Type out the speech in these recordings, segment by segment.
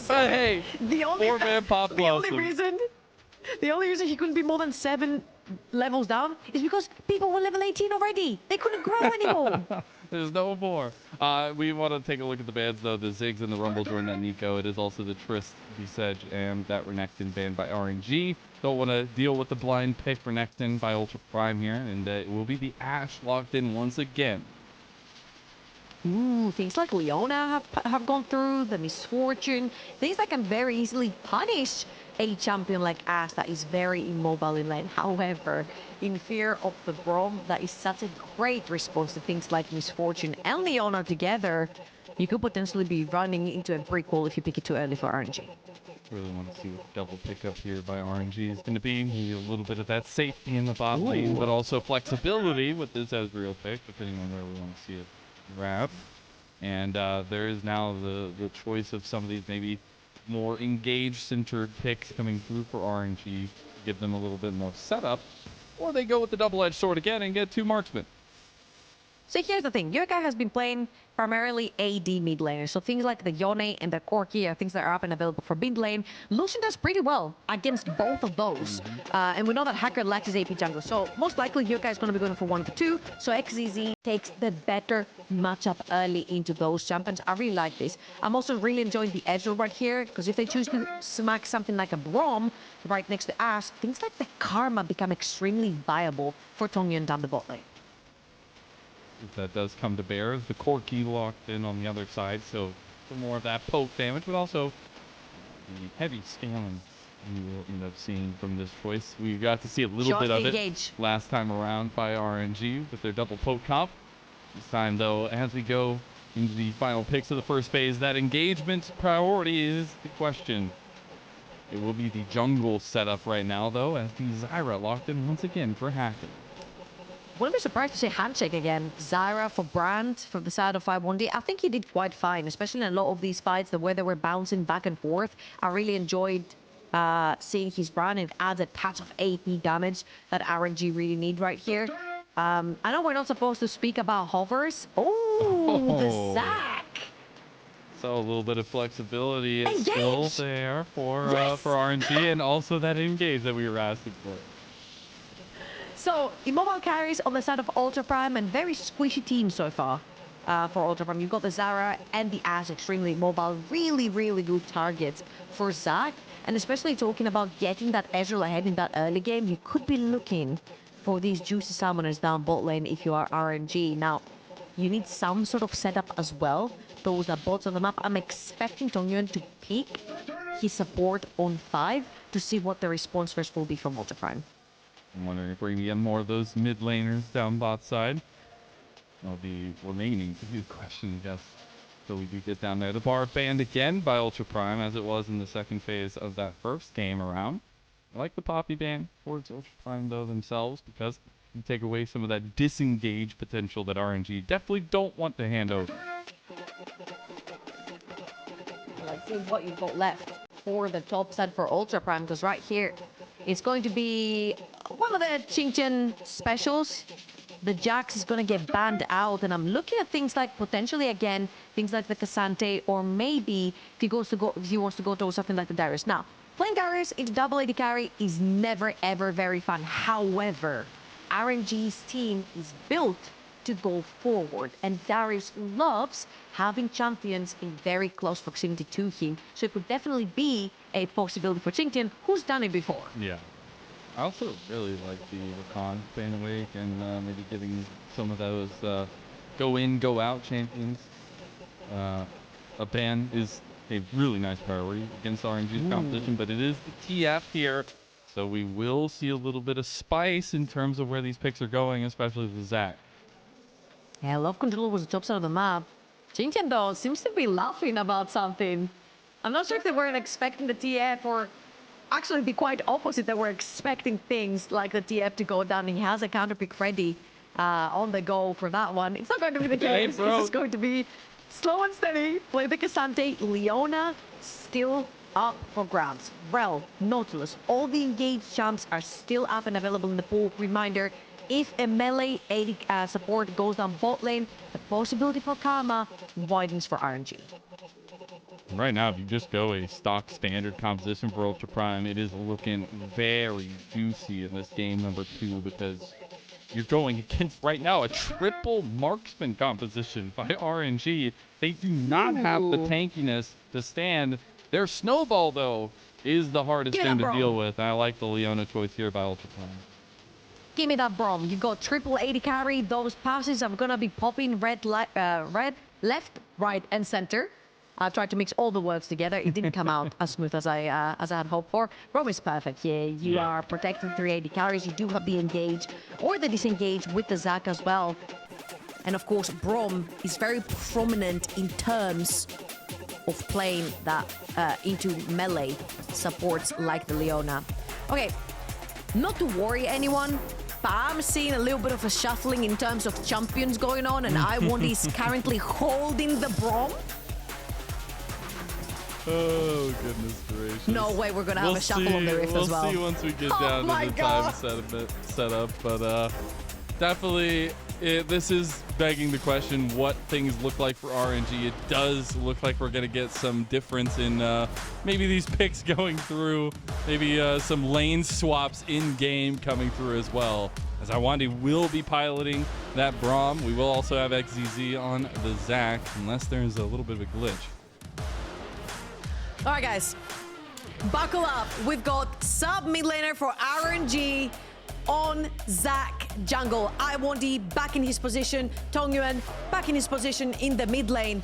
But hey, The only, four-man pop the only blossom. reason he couldn't be more than 7 levels down is because people were level 18 already. They couldn't grow anymore. There's no more. We want to take a look at the bans, though. The Ziggs and the Rumble join that Nico. It is also the Trist, the Sedge, and that Renekton banned by RNG. Don't want to deal with the blind pick Renekton by Ultra Prime here, and it will be the Ashe locked in once again. Ooh, things like Leona have gone through, the Misfortune, things that can very easily punish a champion like Ashe that is very immobile in lane. However, in fear of the Braum, that is such a great response to things like Misfortune and Leona together, you could potentially be running into a brick wall if you pick it too early for RNG. Really want to see what the double pickup here by RNG is going to be. Maybe a little bit of that safety in the bot lane, but also flexibility with this Ezreal pick, depending on where we want to see it wrap. And there is now the choice of some of these maybe more engaged-centered picks coming through for RNG, give them a little bit more setup, or they go with the double-edged sword again and get 2 marksmen. So here's the thing, Yuekai has been playing primarily AD mid laner, so things like the Yone and the Corki are things that are up and available for mid lane. Lucian does pretty well against both of those, and we know that Hacker lacks his AP jungle, so most likely Yuekai is going to be going for 1 of the 2, so XZZ takes the better matchup early into those champions. I really like this. I'm also really enjoying the Ezreal right here, because if they choose to smack something like a Braum right next to Ashe, things like the Karma become extremely viable for Tangyuan down the bot lane. If that does come to bear, the Corki locked in on the other side, so for more of that poke damage, but also the heavy scaling you will end up seeing from this choice. We got to see a little bit of it last time around by RNG with their double poke comp. This time, though, as we go into the final picks of the first phase, that engagement priority is the question. It will be the jungle setup right now, though, as the Zyra locked in once again for Hacker. Wouldn't be surprised to see Handshake again. Zyra for Brand from the side of 5-1D. I think he did quite fine, especially in a lot of these fights, the way they were bouncing back and forth. I really enjoyed seeing his Brand. It adds a touch of AP damage that RNG really need right here. I know we're not supposed to speak about hovers. Oh, the Zac! So a little bit of flexibility is still there for RNG, and also that engage that we were asking for. So, immobile carries on the side of Ultra Prime, and very squishy team so far for Ultra Prime. You've got the Zyra and the Ashe, extremely mobile, really, really good targets for Zac. And especially talking about getting that Ezreal ahead in that early game, you could be looking for these juicy summoners down bot lane if you are RNG. Now, you need some sort of setup as well. Those are bots on the map. I'm expecting Tangyuan to pick his support on 5 to see what the response first will be from Ultra Prime. I'm wondering if we're going to get more of those mid laners down bot side. Well, the remaining question, I guess. So we do get down there. The bar banned again by Ultra Prime, as it was in the second phase of that first game around. I like the Poppy ban towards Ultra Prime, though, themselves, because you take away some of that disengage potential that RNG definitely don't want to hand over. Let's see what you've got left for the top side for Ultra Prime, because right here, it's going to be one of the QingTian specials. The Jax is going to get banned out, and I'm looking at things like potentially again things like the Cassante, or maybe if he wants to go to something like the Darius. Now, playing Darius into double AD carry is never ever very fun. However, RNG's team is built to go forward, and Darius loves having champions in very close proximity to him, so it could definitely be a possibility for QingTian, who's done it before. Yeah. I also really like the Rakan fan awake, and maybe getting some of those go in, go out champions. A ban is a really nice priority against RNG's competition, but it is the TF here, so we will see a little bit of spice in terms of where these picks are going, especially the Zac. Yeah, Love Control was the top side of the map. QingTian, though, seems to be laughing about something. I'm not sure if they weren't expecting the TF, or actually be quite opposite. They were expecting things like the TF to go down. He has a counter pick ready on the go for that one. It's not going to be the case. This is going to be slow and steady. Play the Cassante. Leona still up for grabs. Rel, Nautilus, all the engaged champs are still up and available in the pool. Reminder, if a melee AD support goes down bot lane, the possibility for Karma widens for RNG. Right now, if you just go a stock standard composition for Ultra Prime, it is looking very juicy in this game number 2 because you're going against right now a triple marksman composition by RNG. They do not have the tankiness to stand. Their snowball, though, is the hardest thing to deal with. I like the Leona choice here by Ultra Prime. Give me that Brom. You got triple 80 carry. Those passes are gonna be popping red, left, right, and center. I tried to mix all the words together. It didn't come out as smooth as I had hoped for. Brom is perfect here. You are protecting 380 carries. You do have the engage or the disengage with the Zac as well. And of course, Brom is very prominent in terms of playing that into melee supports like the Leona. Okay, not to worry anyone, but I'm seeing a little bit of a shuffling in terms of champions going on, and I1D is currently holding the Brom. Oh, goodness gracious. No way we're going to have a shuffle on the Rift as well. We'll see once we get down to the time setup. But definitely, this is begging the question what things look like for RNG. It does look like we're going to get some difference in maybe these picks going through, maybe some lane swaps in-game coming through as well. As RNG will be piloting that Braum. We will also have XZZ on the Zac, unless there's a little bit of a glitch. All right, guys, buckle up. We've got sub mid laner for RNG on Zac jungle. I1D back in his position. Tangyuan back in his position in the mid lane.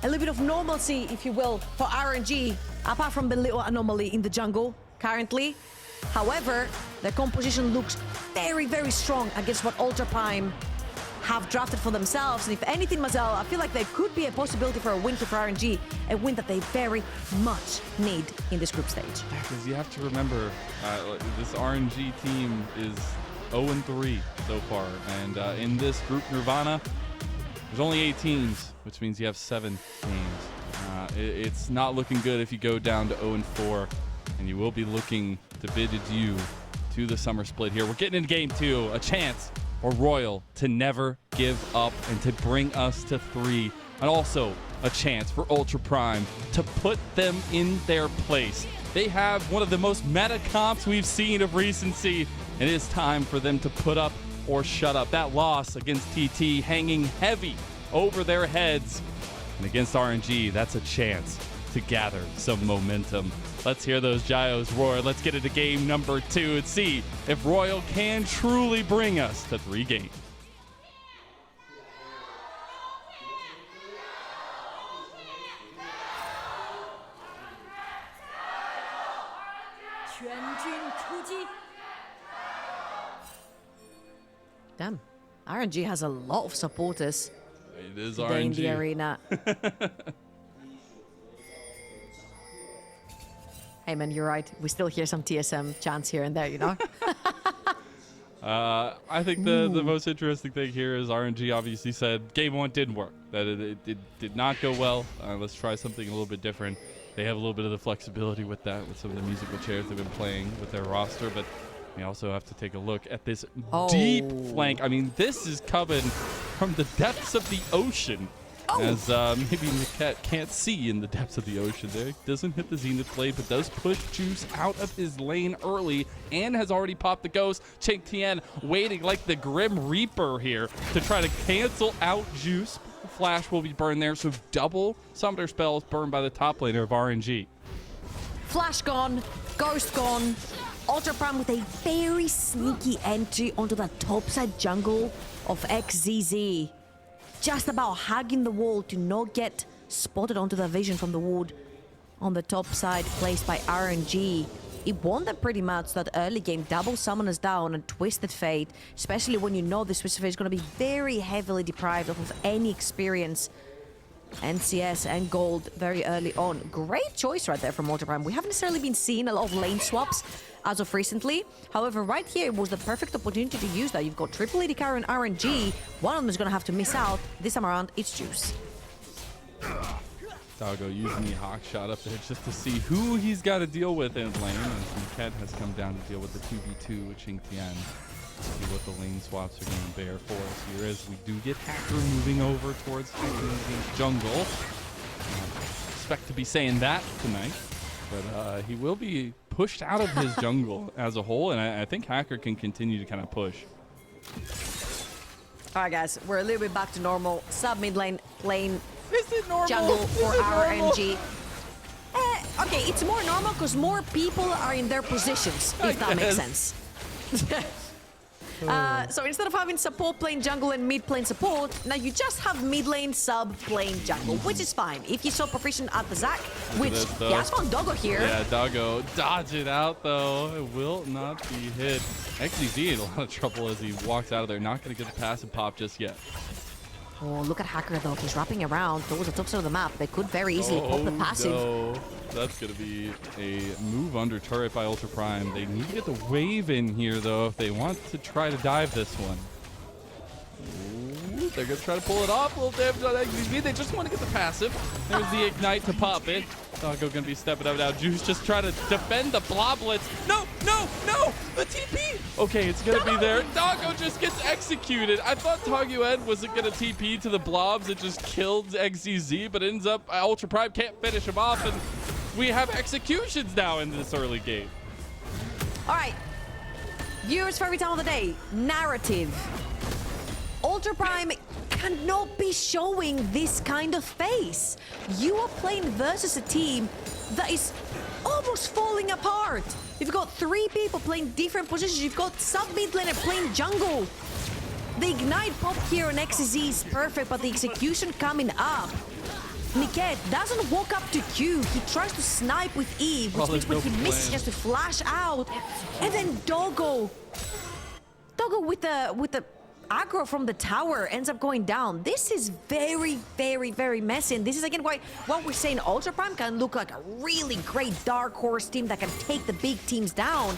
A little bit of normalcy, if you will, for RNG, apart from the little anomaly in the jungle currently. However, the composition looks very, very strong against what Ultra Prime have drafted for themselves. And if anything, Mazel, I feel like there could be a possibility for a win for RNG, a win that they very much need in this group stage. Yeah, because you have to remember, this RNG team is 0-3 so far. And in this group Nirvana, there's only 8 teams, which means you have 7 games. It's not looking good if you go down to 0-4, and you will be looking to bid adieu to the summer split here. We're getting into game 2, a chance or Royal to never give up and to bring us to 3, and also a chance for Ultra Prime to put them in their place. They have one of the most meta comps we've seen of recency, and it is time for them to put up or shut up. That loss against TT hanging heavy over their heads, and against RNG, that's a chance to gather some momentum. Let's hear those Gyos roar. Let's get into game number 2 and see if Royal can truly bring us to 3 games. Damn, RNG has a lot of supporters. It is today RNG. In the arena. Hey man, you're right. We still hear some TSM chants here and there, you know? I think the most interesting thing here is RNG obviously said game 1 didn't work, that it did not go well. Let's try something a little bit different. They have a little bit of the flexibility with that, with some of the musical chairs they've been playing with their roster, but we also have to take a look at this deep flank. I mean, this is coming from the depths of the ocean. As maybe Niket can't see in the depths of the ocean there. Doesn't hit the Zenith blade, but does push Juice out of his lane early and has already popped the ghost. QingTian waiting like the Grim Reaper here to try to cancel out Juice. Flash will be burned there, so double Summoner spells burned by the top laner of RNG. Flash gone, Ghost gone. Ultra Prime with a very sneaky entry onto the topside jungle of XZZ. Just about hugging the wall to not get spotted onto the vision from the ward on the top side placed by RNG. It won them pretty much that early game, double summoners down and Twisted Fate, especially when you know this Twisted Fate is going to be very heavily deprived of any experience. NCS and gold very early on. Great choice right there from Ultra Prime. We haven't necessarily been seeing a lot of lane swaps as of recently. However, right here was the perfect opportunity to use that. You've got triple AD carry and RNG. One of them is going to have to miss out. This time around, it's Juice. Doggo using the hawk shot up there just to see who he's got to deal with in lane. As Niket has come down to deal with the 2v2 with QingTian. See what the lane swaps are going to bear for us here as we do get Hacker moving over towards jungle. expect to be saying that tonight. But he will be pushed out of his jungle as a whole, and I think Hacker can continue to kind of push. All right, guys, we're a little bit back to normal. Sub mid lane, Is it normal? jungle for RNG. Okay, it's more normal because more people are in their positions, if that makes sense. So instead of having support playing jungle and mid playing support, now you just have mid lane sub playing jungle, which is fine. If you're so proficient at the Zac, which he has found Doggo here. Yeah, Doggo dodge it out though. It will not be hit. XZ in a lot of trouble as he walks out of there. Not going to get the passive pop just yet. Oh, look at Hacker though. He's wrapping around towards the top side of the map. They could very easily pop the passive. No. That's going to be a move under turret by Ultra Prime. They need to get the wave in here, though, if they want to try to dive this one. Ooh, they're going to try to pull it off. A little damage on XZ. They just want to get the passive. There's the ignite to pop it. Doggo going to be stepping up now. Juice just trying to defend the bloblets. No, no, no! The TP! Okay, it's going to be there. Doggo just gets executed. I thought Tangyuan wasn't going to TP to the blobs. It just killed XZ, but ends up Ultra Prime can't finish him off, and we have executions now in this early game. All right. Viewers for every time of the day. Narrative. Ultra Prime cannot be showing this kind of face. You are playing versus a team that is almost falling apart. You've got 3 people playing different positions. You've got sub mid laner playing jungle. The ignite pop here on XZ is perfect, but the execution coming up. Niket doesn't walk up to Q. He tries to snipe with E, which means when he misses, he has to flash out. And then Doggo with the aggro from the tower ends up going down. This is very, very, very messy. And this is again why what we're saying Ultra Prime can look like a really great dark horse team that can take the big teams down,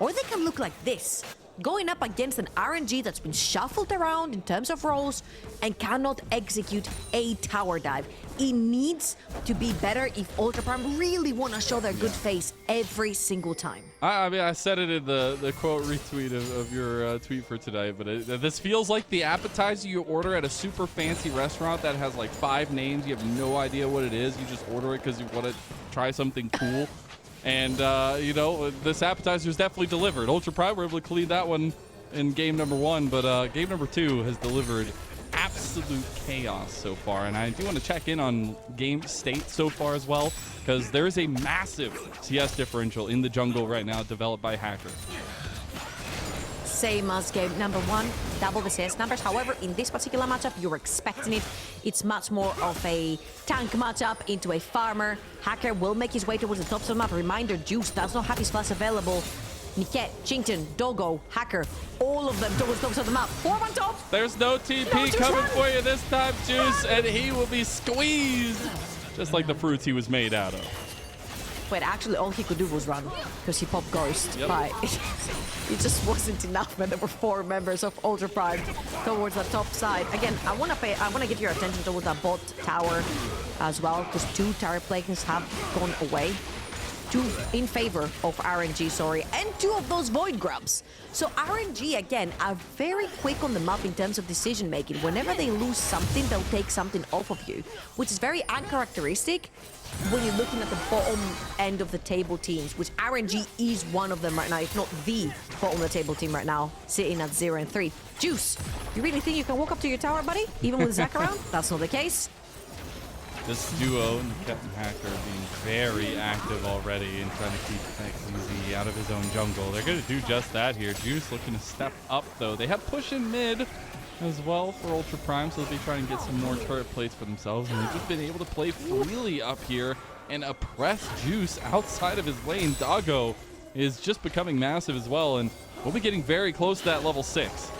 or they can look like this, going up against an RNG that's been shuffled around in terms of roles and cannot execute a tower dive. It needs to be better if Ultra Prime really want to show their good face every single time. I mean, I said it in the quote retweet of your tweet for today, but this feels like the appetizer you order at a super fancy restaurant that has like 5 names. You have no idea what it is. You just order it because you want to try something cool. And, you know, this appetizer is definitely delivered. Ultra Prime were able to clean that one in game number 1, but game number 2 has delivered absolute chaos so far. And I do want to check in on game state so far as well, because there is a massive CS differential in the jungle right now developed by Hacker. Same as game number 1, double the CS numbers. However, in this particular matchup, you're expecting it. It's much more of a tank matchup into a farmer. Hacker will make his way towards the top of the map. Reminder, Juice does not have his flash available. Niket, QingTian, Doggo, Hacker, all of them towards the top of the map. 4 on top. There's no TP coming for you this time, Juice, and he will be squeezed just like the fruits he was made out of. Wait, actually, all he could do was run because he popped Ghost. Yep. But it just wasn't enough when there were 4 members of Ultra Prime towards the top side. Again, I want to give your attention towards that bot tower as well, because 2 tower planes have gone away. 2 in favor of RNG, sorry, and 2 of those Void Grubs. So RNG, again, are very quick on the map in terms of decision making. Whenever they lose something, they'll take something off of you, which is very uncharacteristic when you're looking at the bottom end of the table teams, which RNG is one of them right now, if not the bottom of the table team right now, sitting at 0 and 3. Juice, you really think you can walk up to your tower, buddy, even with Zac around? That's not the case. This duo, Niket and Hacker, being very active already and trying to keep XZ out of his own jungle. They're going to do just that here. Juice looking to step up, though. They have push in mid as well for Ultra Prime, so they'll be trying to get some more turret plates for themselves. And they've just been able to play freely up here and oppress Juice outside of his lane. Doggo is just becoming massive as well, and we'll be getting very close to that level 6.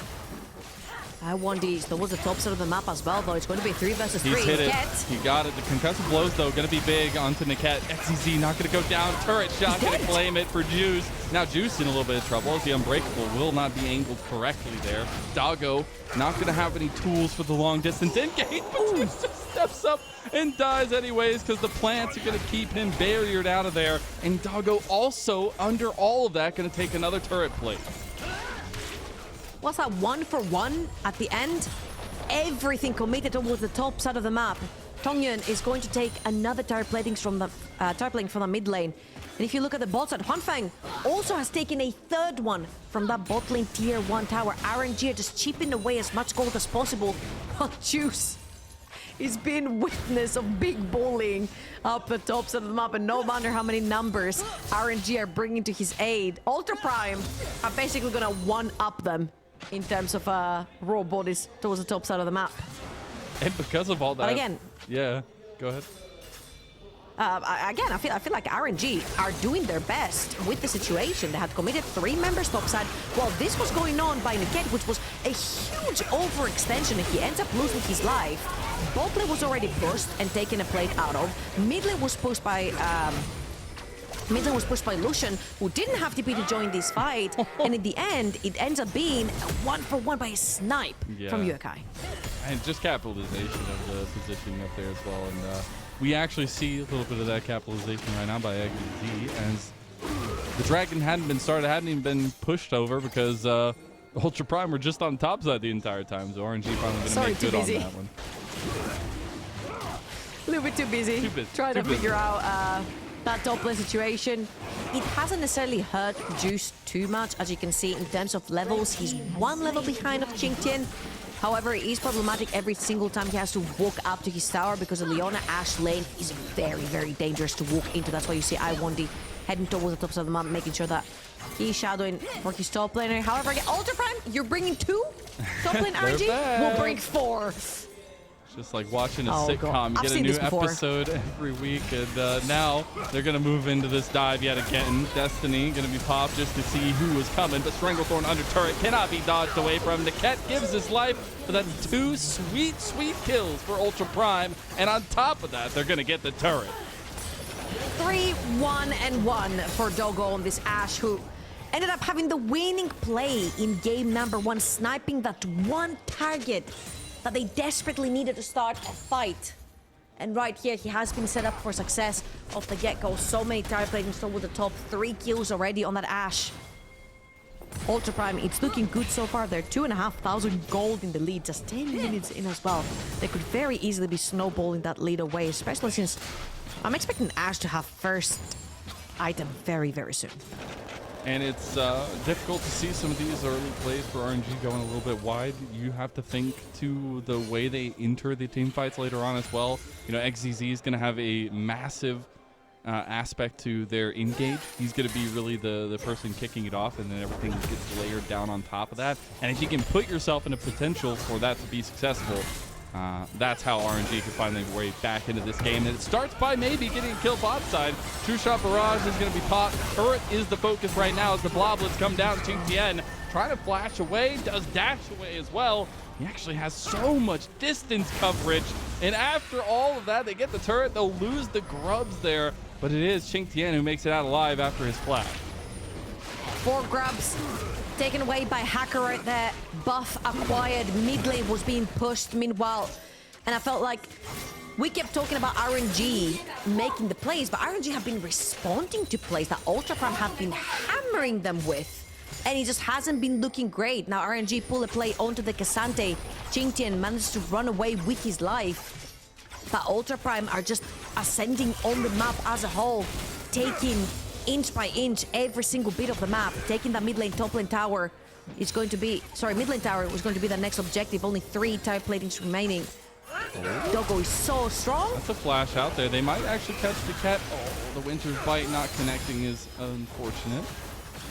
I want these towards the top side of the map as well, though. It's going to be 3 versus 3. He's hit it. Niket. He got it. The concussive blows, though, going to be big onto Niket. XZ not going to go down. Turret shot going to claim it for Juice. Now Juice in a little bit of trouble as the Unbreakable will not be angled correctly there. Doggo not going to have any tools for the long distance engage, but Juice just steps up and dies anyways because the plants are going to keep him barriered out of there. And Doggo also, under all of that, going to take another turret plate. What's that, 1 for 1 at the end? Everything committed towards the top side of the map. Tangyuan is going to take another tower plating from the mid lane. And if you look at the bot side, Huanfeng also has taken a third one from that bot lane tier 1 tower. RNG are just chipping away as much gold as possible. But Juice is being witness of big bullying up the top side of the map, and no matter how many numbers RNG are bringing to his aid, Ultra Prime are basically gonna one-up them in terms of raw bodies towards the top side of the map. And because of all that, but again, yeah, go ahead. Again, I feel like RNG are doing their best with the situation. They had committed 3 members topside while this was going on by Niket, which was a huge overextension. If he ends up losing his life, bot lane was already pushed and taken a plate out of. Mid lane was pushed by Lucian, who didn't have TP to join this fight, and in the end, it ends up being a 1-for-1 by a snipe from Yuekai. And just capitalization of the positioning up there as well. And we actually see a little bit of that capitalization right now by XZ, as the dragon hadn't been started, hadn't even been pushed over because Ultra Prime were just on top side the entire time. So RNG finally going to make good on that one. A little bit too busy. Trying to figure out that top lane situation. It hasn't necessarily hurt Juice too much, as you can see in terms of levels. He's 1 level behind of QingTian. However, it is problematic every single time he has to walk up to his tower, because the Leona Ashe lane is very, very dangerous to walk into. That's why you see I1D heading towards the top side of the map, making sure that he's shadowing for his top laner. However, again, Ultra Prime, you're bringing 2 top lane RNG? We'll bring 4. Just like watching a sitcom. You get a new episode every week, and now they're going to move into this dive yet again. Destiny going to be popped just to see who is coming, but Stranglethorn under turret cannot be dodged away from. Niket gives his life, but that's 2 sweet, sweet kills for Ultra Prime, and on top of that, they're going to get the turret. 3-1-1 for Doggo on this Ashe, who ended up having the winning play in game number 1, sniping that one target that they desperately needed to start a fight. And right here, he has been set up for success off the get-go. So many tower platings over the top. 3 kills already on that Ashe. Ultra Prime, it's looking good so far. They're 2,500 gold in the lead, just 10 minutes in as well. They could very easily be snowballing that lead away, especially since I'm expecting Ashe to have first item very, very soon. And it's difficult to see some of these early plays for RNG going a little bit wide. You have to think to the way they enter the team fights later on as well. You know, XZZ is going to have a massive aspect to their engage. He's going to be really the person kicking it off, and then everything gets layered down on top of that. And if you can put yourself in a potential for that to be successful, that's how RNG can find their way back into this game. And it starts by maybe getting a kill bot side. True Shot Barrage is going to be popped. Turret is the focus right now as the Bloblets come down. QingTian trying to flash away, does dash away as well. He actually has so much distance coverage. And after all of that, they get the turret. They'll lose the grubs there. But it is QingTian who makes it out alive after his flash. 4 grubs taken away by Hacker right there. Buff acquired. Mid lane was being pushed meanwhile. And I felt like we kept talking about RNG making the plays, but RNG have been responding to plays that Ultra Prime have been hammering them with. And it just hasn't been looking great. Now RNG pull a play onto the Cassante. QingTian managed to run away with his life. But Ultra Prime are just ascending on the map as a whole, taking inch by inch every single bit of the map. Taking that mid lane, top lane tower is going to be, mid lane tower was going to be the next objective. Only 3 tower platings remaining. Doggo is so strong. That's a flash out there. They might actually catch the cat. Oh, the Winter's Bite not connecting is unfortunate.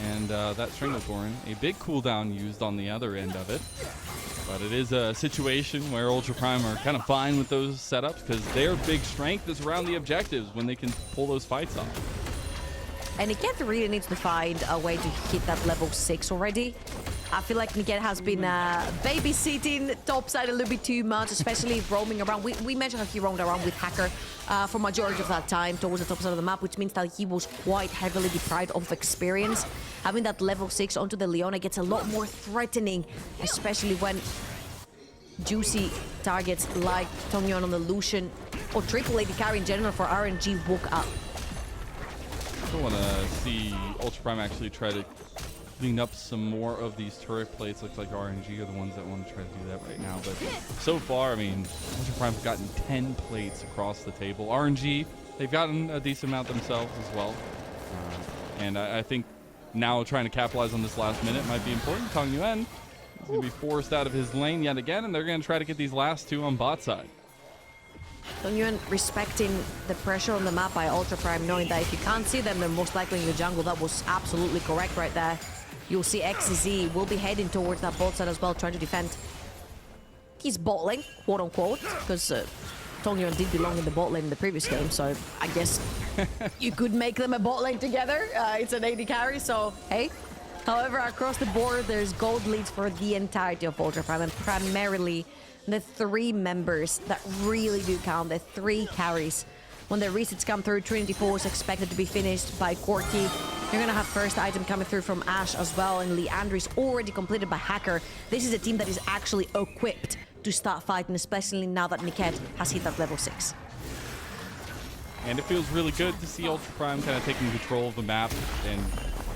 And that Stranglethorn, a big cooldown used on the other end of it. But it is a situation where Ultra Prime are kind of fine with those setups, because their big strength is around the objectives when they can pull those fights off. And Niket really needs to find a way to hit that level 6 already. I feel like Niket has been babysitting topside a little bit too much, especially roaming around. We mentioned how he roamed around with Hacker for majority of that time towards the top side of the map, which means that he was quite heavily deprived of experience. Having that level 6 onto the Leona gets a lot more threatening, especially when juicy targets like Tangyuan on the Lucian or triple AD carry in general for RNG walk up. I want to see Ultra Prime actually try to clean up some more of these turret plates. Looks like RNG are the ones that want to try to do that right now. But so far, I mean, Ultra Prime's gotten 10 plates across the table. RNG, they've gotten a decent amount themselves as well. And I think now trying to capitalize on this last minute might be important. Tangyuan is going to be forced out of his lane yet again, and they're going to try to get these last two on bot side. Tangyuan respecting the pressure on the map by Ultra Prime, knowing that if you can't see them, they're most likely in the jungle. That was absolutely correct right there. You'll see XZ will be heading towards that bot side as well, trying to defend his bot lane, quote unquote, because Tangyuan did belong in the bot lane in the previous game, so I guess you could make them a bot lane together. It's an AD carry, so hey. However, across the board, there's gold leads for the entirety of Ultra Prime, and primarily the three members that really do count, the three carries. When the resets come through, Trinity 4 is expected to be finished by Corki. You're gonna have first item coming through from Ashe as well, and Leandri is already completed by Hacker. This is a team that is actually equipped to start fighting, especially now that Niket has hit that level 6. And it feels really good to see Ultra Prime kind of taking control of the map, and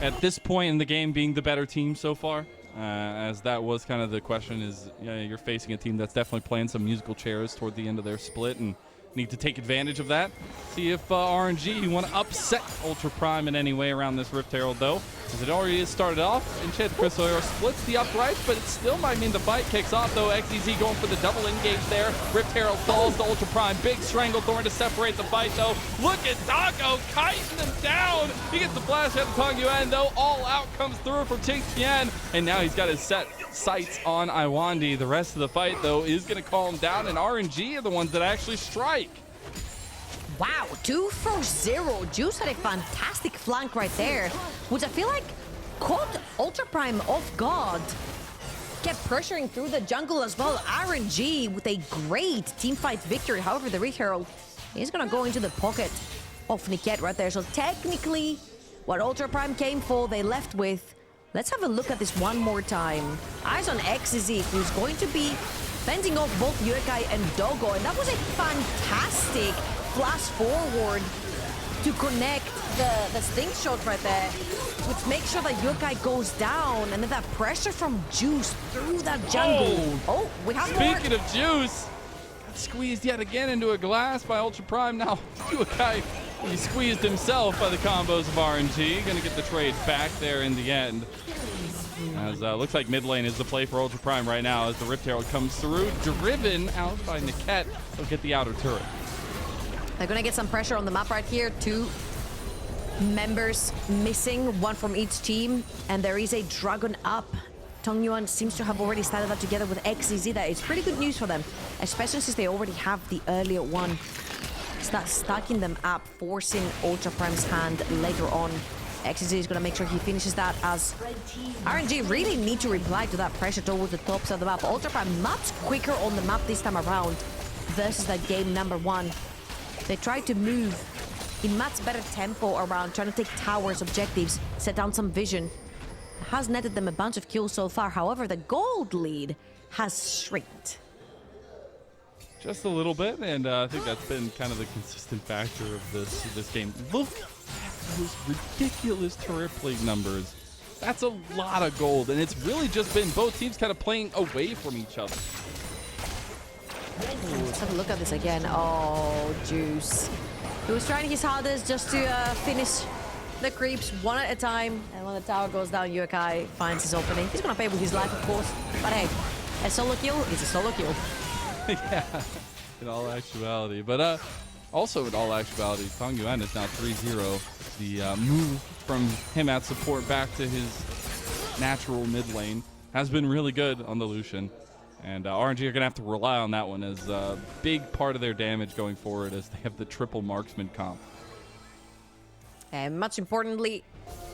at this point in the game being the better team so far. As that was kind of the question, is you're facing a team that's definitely playing some musical chairs toward the end of their split and need to take advantage of that. See if RNG want to upset Ultra Prime in any way around this Rift Herald, though, as it already has started off. Enchanted Crystal splits the uprights, but it still might mean the fight kicks off, though. XEZ going for the double engage there. Rift Herald falls to Ultra Prime. Big Stranglethorn to separate the fight, though. Look at Doggo kiting them down. He gets the flash out of Tangyuan, though. All out comes through for QingTian, and now he's got his sights on Iwandi. The rest of the fight, though, is going to calm down, and RNG are the ones that actually strike. Wow, 2 for 0. Juice had a fantastic flank right there, which I feel like caught Ultra Prime off guard. Kept pressuring through the jungle as well. RNG with a great teamfight victory. However, the Herald is going to go into the pocket of Niket right there. So technically, what Ultra Prime came for, they left with. Let's have a look at this one more time. Eyes on XZ, who's going to be fending off both Yuekai and Doggo. And that was a fantastic flash forward to connect the sting shot right there, which makes sure that Yuekai goes down, and then that pressure from Juice through that jungle. Oh, we have Speaking of Juice, got squeezed yet again into a glass by Ultra Prime. Now Yuekai, he squeezed himself by the combos of RNG. Gonna get the trade back there in the end. As looks like mid lane is the play for Ultra Prime right now, as the Rift Herald comes through, driven out by Niket. They'll get the outer turret. They're gonna get some pressure on the map right here. 2 members missing, 1 from each team, and there is a dragon up. Tangyuan seems to have already started that together with XZ. That is pretty good news for them, especially since they already have the earlier one. Start stacking them up, forcing Ultra Prime's hand later on. XZ is gonna make sure he finishes that, as RNG really need to reply to that pressure towards the top side of the map. Ultra Prime much quicker on the map this time around versus that game number 1. They tried to move in much better tempo around, trying to take towers, objectives, set down some vision. Has netted them a bunch of kills so far. However, the gold lead has shrinked. Just a little bit, and I think that's been kind of the consistent factor of this game. Look at those ridiculous turret plate numbers. That's a lot of gold, and it's really just been both teams kind of playing away from each other. Let's have a look at this again. Oh, Juice. He was trying his hardest just to finish the creeps one at a time. And when the tower goes down, Yuekai finds his opening. He's going to pay with his life, of course. But hey, a solo kill is a solo kill. Yeah, in all actuality. But also in all actuality, Tangyuan is now 3-0. The move from him at support back to his natural mid lane has been really good on the Lucian. And RNG are going to have to rely on that one as a big part of their damage going forward, as they have the triple marksman comp. And much importantly,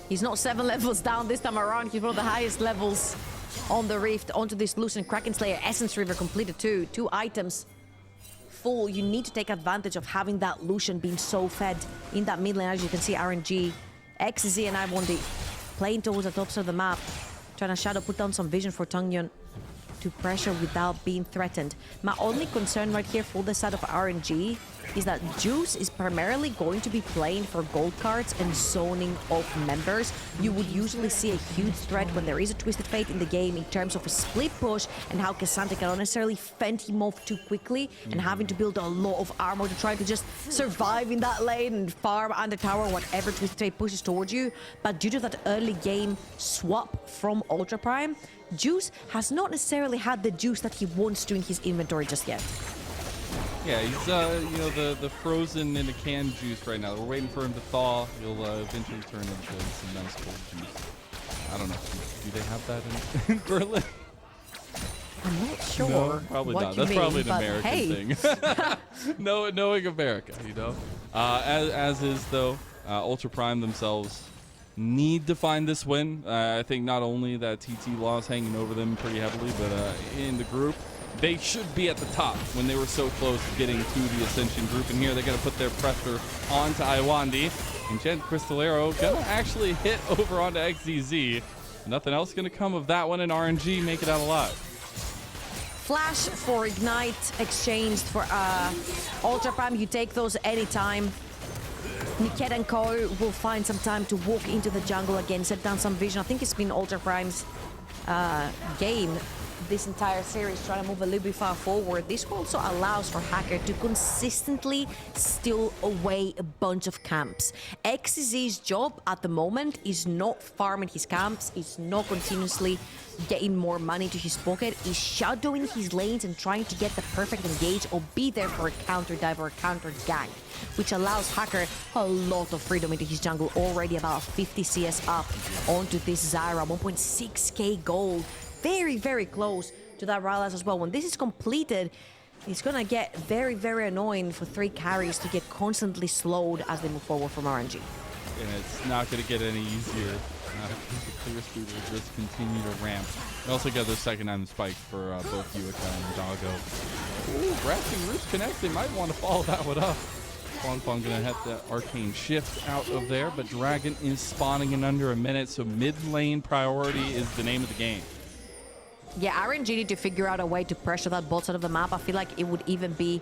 he's not 7 levels down this time around. He's one of the highest levels on the Rift. Onto this Lucian Kraken Slayer Essence River completed too. 2 items full. You need to take advantage of having that Lucian being so fed in that mid lane. As you can see, RNG, XZ and Iwandi playing towards the top side of the map, trying to shadow put down some vision for Tangyuan to pressure without being threatened. My only concern right here for the side of RNG is that Juice is primarily going to be playing for gold cards and zoning off members. You would usually see a huge threat when there is a Twisted Fate in the game in terms of a split push and how Cassandra cannot necessarily fend him off too quickly and having to build a lot of armor to try to just survive in that lane and farm under tower whatever Twisted Fate pushes towards you. But due to that early game swap from Ultra Prime, Juice has not necessarily had the juice that he wants to in his inventory just yet. Yeah, he's you know, the frozen in a can juice right now. We're waiting for him to thaw. He'll eventually turn into some nice cold juice. I don't know. Do they have that in Berlin? I'm not sure. No, probably not. That's probably an American thing. No, knowing America, you know. As is though, Ultra Prime themselves need to find this win. I think not only that TT loss hanging over them pretty heavily, but in the group, they should be at the top when they were so close to getting to the Ascension group. And here they're going to put their pressure onto Iwandi. And Jen Cristolero going to actually hit over onto XZZ. Nothing else going to come of that one, and RNG make it out alive. Flash for Ignite exchanged for Ultra Prime. You take those anytime. Niket and Co will find some time to walk into the jungle again, set down some vision. I think it's been Ultra Prime's game this entire series, trying to move a little bit far forward. This also allows for Hacker to consistently steal away a bunch of camps. XZ's job at the moment is not farming his camps, is not continuously getting more money to his pocket, is shadowing his lanes and trying to get the perfect engage or be there for a counter dive or a counter gang, which allows Hacker a lot of freedom into his jungle. Already about 50 CS up onto this Zyra, 1.6k gold. Very, very close to that Rylas as well. When this is completed, it's gonna get very, very annoying for 3 carries to get constantly slowed as they move forward from RNG. And it's not gonna get any easier. The clear speed will just continue to ramp. We also got the second item spike for both Yuekai and Doggo. Ooh, Grasping Roots connects. They might want to follow that one up. Huanfeng gonna have the arcane shift out of there, but Dragon is spawning in under a minute, so mid lane priority is the name of the game. Yeah, RNG need to figure out a way to pressure that bot side of the map. I feel like it would even be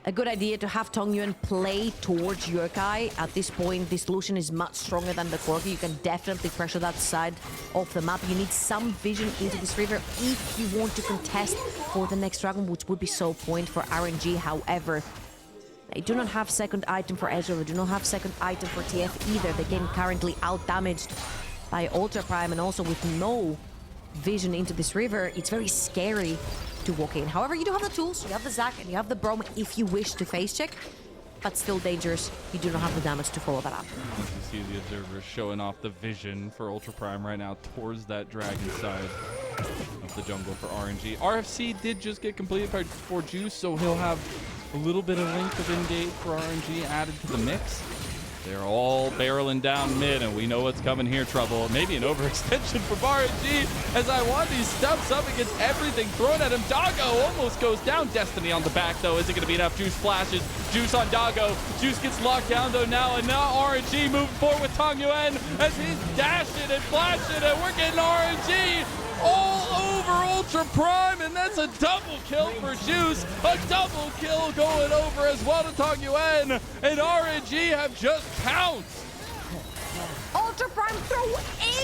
a good idea to have Tangyuan play towards Yuekai. At this point, this Lucian is much stronger than the Corki. You can definitely pressure that side of the map. You need some vision into this river if you want to contest for the next dragon, which would be so point for RNG. However, they do not have second item for Ezreal. They do not have second item for TF either. They're getting currently out-damaged by Ultra Prime, and also with no vision into this river, it's very scary to walk in. However, you do have the tools, you have the Zac, and you have the Brom if you wish to face check, but still dangerous. You do not have the damage to follow that up. As you see the observers showing off the vision for Ultra Prime right now towards that dragon side of the jungle for RNG. RFC did just get completed for Juice, so he'll have a little bit of length of engage for RNG added to the mix. They're all barreling down mid, and we know what's coming here, Trouble. Maybe an overextension from RNG as Iwandi steps up against everything thrown at him. Doggo almost goes down. Destiny on the back, though. Is it going to be enough? Juice flashes. Juice on Doggo. Juice gets locked down, though, now. And now RNG moving forward with Tangyuan as he's dashing and flashing, and we're getting RNG all over Ultra Prime, and that's a double kill for Juice. A double kill going over as well to Tangyuan, and RNG have just pounced. Ultra Prime throw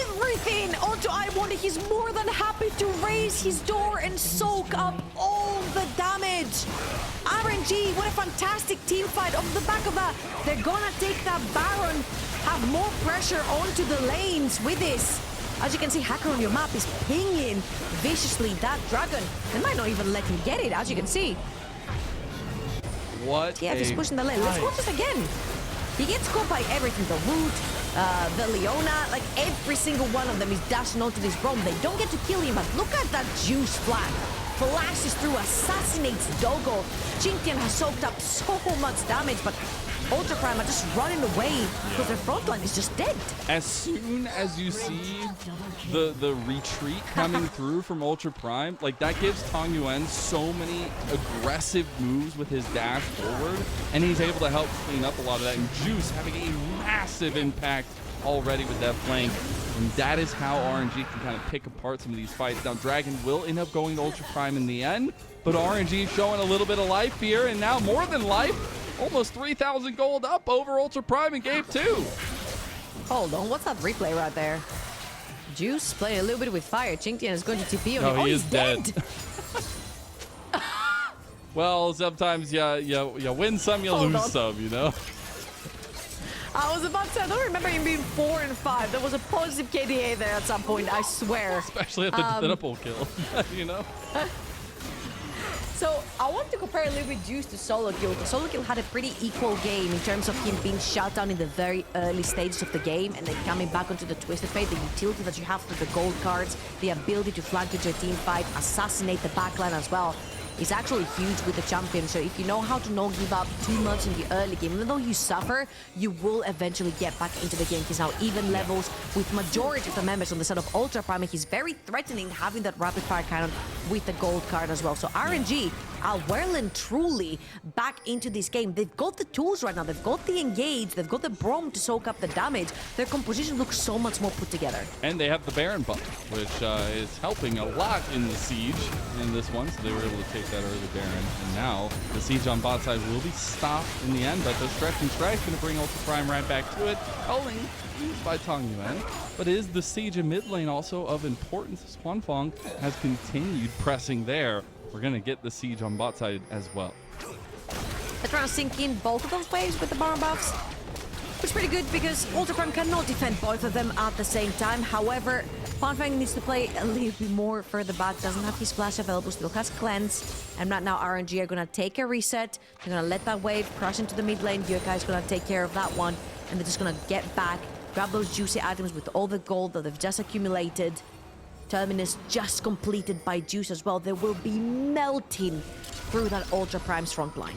everything onto Iwandi. He's more than happy to raise his door and soak up all the damage. RNG, what a fantastic team fight off the back of that. They're gonna take that Baron, have more pressure onto the lanes with this. As you can see, Hacker on your map is pinging viciously that dragon. They might not even let him get it, as you can see. What? Yeah, just pushing the lane. Let's watch this again. He gets caught by everything. The Root, the Leona, like every single one of them is dashing onto this Brom. They don't get to kill him, but look at that Juice flag. Flashes through, assassinates Doggo. QingTian has soaked up so much damage, but Ultra Prime are just running away because their front line is just dead. As soon as you see the retreat coming through from Ultra Prime, like that gives Tangyuan so many aggressive moves with his dash forward, and he's able to help clean up a lot of that. And Juice having a massive impact already with that flank. And that is how RNG can kind of pick apart some of these fights. Now, Dragon will end up going to Ultra Prime in the end, but RNG showing a little bit of life here, and now more than life. Almost 3,000 gold up over Ultra Prime in game 2. Hold on, what's that replay right there? Juice playing a little bit with fire. QingTian is going to TP on him. No, he he's is dead. Well, sometimes you win some, you lose some, you know? I was about to say, I don't remember him being 4 and 5. There was a positive KDA there at some point, I swear. Especially at the triple kill, you know? So I want to compare a little bit Juice to Solo Kill, because Solo Kill had a pretty equal game in terms of him being shut down in the very early stages of the game and then coming back onto the Twisted Fate, the utility that you have with the gold cards, the ability to flank into a team fight, assassinate the backline as well. Is actually huge with the champion. So if you know how to not give up too much in the early game, even though you suffer, you will eventually get back into the game. He's now even levels with majority of the members on the side of Ultra Prime. He's very threatening having that rapid fire cannon with the gold card as well. So RNG are well and truly back into this game. They've got the tools right now. They've got the engage. They've got the Brom to soak up the damage. Their composition looks so much more put together. And they have the Baron buff, which is helping a lot in the siege in this one. So they were able to take that early Baron. And now the siege on bot side will be stopped in the end, but the stretching strike is going to bring Ultra Prime right back to it. Culling used by Tangyuan. But is the siege in mid lane also of importance as Huanfeng has continued pressing there? We're going to get the siege on bot side as well. They're trying to sink in both of those waves with the Baron buffs, which is pretty good because Ultra Prime cannot defend both of them at the same time. However, Huanfeng needs to play a little bit more further back, doesn't have his flash available, still has cleanse, and right now RNG are going to take a reset. They're going to let that wave crash into the mid lane. Yuekai is going to take care of that one, and they're just going to get back, grab those juicy items with all the gold that they've just accumulated. Terminus just completed by Juice as well. They will be melting through that Ultra Prime's front line.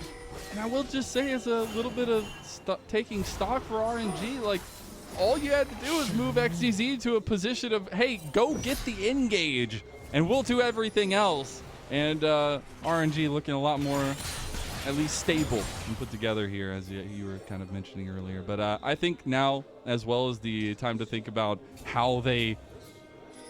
And I will just say, as a little bit of taking stock for RNG, like, all you had to do is move XDZ to a position of, hey, go get the engage, and we'll do everything else. And RNG looking a lot more, at least stable and put together here, as you were kind of mentioning earlier. But I think now, as well as the time to think about how they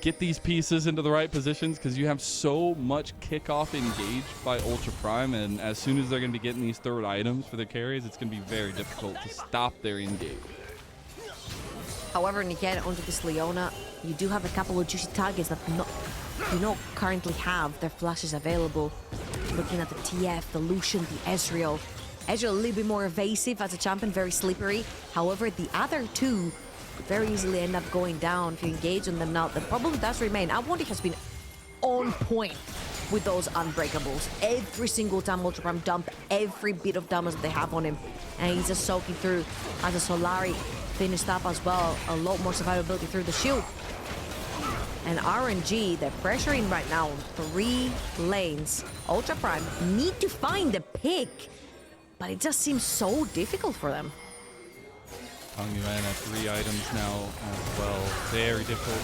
get these pieces into the right positions, because you have so much kickoff engaged by Ultra Prime, and as soon as they're going to be getting these third items for their carries, it's going to be very difficult to stop their engage. However, Niket onto this Leona, you do have a couple of juicy targets that do not currently have their flashes available. Looking at the TF, the Lucian, the Ezreal. Ezreal a little bit more evasive as a champion, very slippery. However, the other two could very easily end up going down if you engage on them now. The problem does remain. Abwandi has been on point with those unbreakables. Every single time Ultra Prime dump every bit of damage that they have on him. And he's just soaking through as a Solari finished up as well. A lot more survivability through the shield. And RNG, they're pressuring right now on 3 lanes. Ultra Prime need to find the pick, but it just seems so difficult for them. Tangyuan at 3 items now as well. Very difficult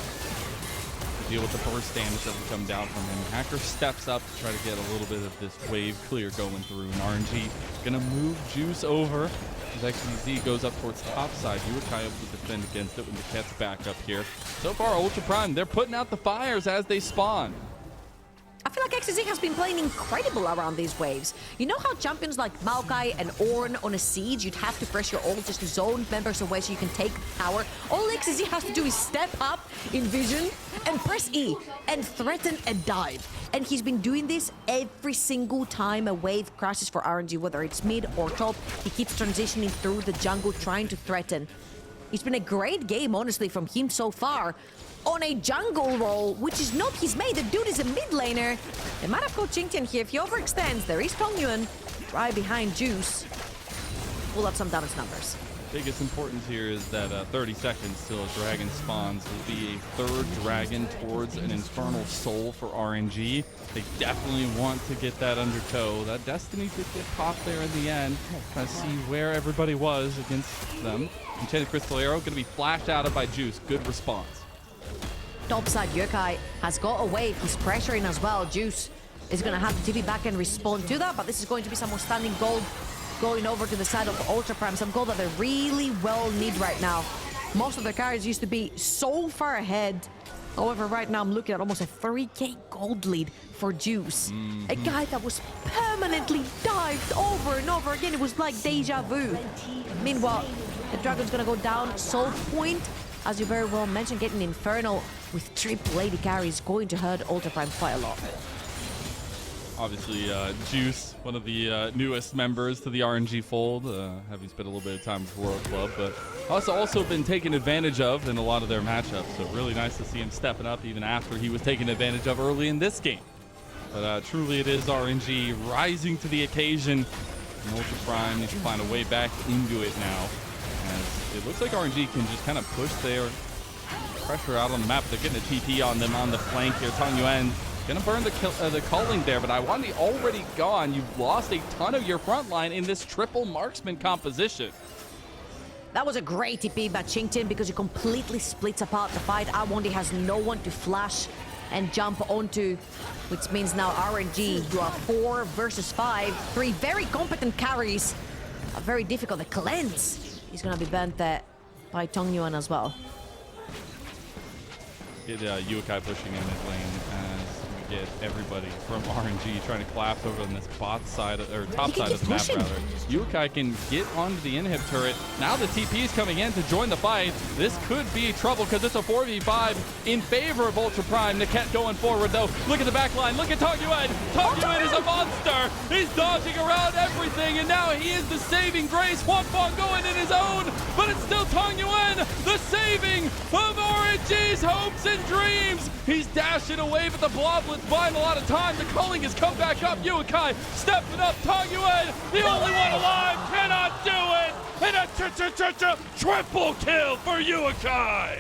to deal with the burst damage that will come down from him. Hacker steps up to try to get a little bit of this wave clear going through. And RNG gonna move Juice over. As XDZ goes up towards top side. Yuekai able to defend against it when the cat's back up here. So far, Ultra Prime, they're putting out the fires as they spawn. I feel like XZ has been playing incredible around these waves. You know how champions like Maokai and Ornn on a siege, you'd have to press your ult just to zone members away so you can take the tower. All XZ has to do is step up in vision and press E and threaten a dive. And he's been doing this every single time a wave crashes for RNG, whether it's mid or top. He keeps transitioning through the jungle, trying to threaten. It's been a great game, honestly, from him so far. On a jungle role, which is not his main. The dude is a mid laner. They might have got QingTian here. If he overextends, there is Tangyuan right behind Juice. Pull up some damage numbers. Biggest importance here is that 30 seconds till a dragon spawns will be a 3rd dragon towards an infernal soul for RNG. They definitely want to get that undertow. That Destiny did get popped there in the end. Trying to see where everybody was against them. Enchanted Crystal Arrow going to be flashed out of by Juice. Good response. Topside Yuekai has got a wave. He's pressuring as well. Juice is going to have to TP back and respond to that, but this is going to be some more standing gold going over to the side of Ultra Prime. Some gold that they really well need right now. Most of the carries used to be so far ahead. However, right now I'm looking at almost a 3k gold lead for Juice. A guy that was permanently dived over and over again. It was like deja vu. Meanwhile, the Dragon's gonna go down. Soul Point, as you very well mentioned, getting Infernal with triple lady carries going to hurt Ultra Prime quite a lot. Obviously, Juice, one of the newest members to the RNG fold, having spent a little bit of time with World Club, but also been taken advantage of in a lot of their matchups. So really nice to see him stepping up even after he was taken advantage of early in this game. But truly it is RNG rising to the occasion. And Ultra Prime needs to find a way back into it now. As it looks like RNG can just kind of push their pressure out on the map. They're getting a TP on them on the flank here. Tangyuan gonna burn the culling there, but Iwandi already gone. You've lost a ton of your front line in this triple marksman composition. That was a great TP by QingTian because it completely splits apart the fight. Iwandi has no one to flash and jump onto, which means now RNG, you are 4 versus 5. 3 very competent carries. Very difficult. The cleanse is gonna be burnt there by Tangyuan as well. Get Yuekai pushing in mid lane as we get everybody from RNG trying to collapse over on this bot side, or top side of the map rather. Yuekai can get onto the inhib turret. Now the TP is coming in to join the fight. This could be trouble because it's a 4v5 in favor of Ultra Prime. Niket going forward though. Look at the back line. Look at Tangyuan. Tangyuan is a monster. He's dodging around everything, and now he is the saving grace. Huanfeng going in his own, but it's still Tangyuan, the saving of RNG's hopes and dreams. He's dashing away, but the Bloblet's buying a lot of time. The culling has come back up. Yuekai stepping up. Tangyuan, the only one alive, cannot do it. And a triple kill for Yuekai.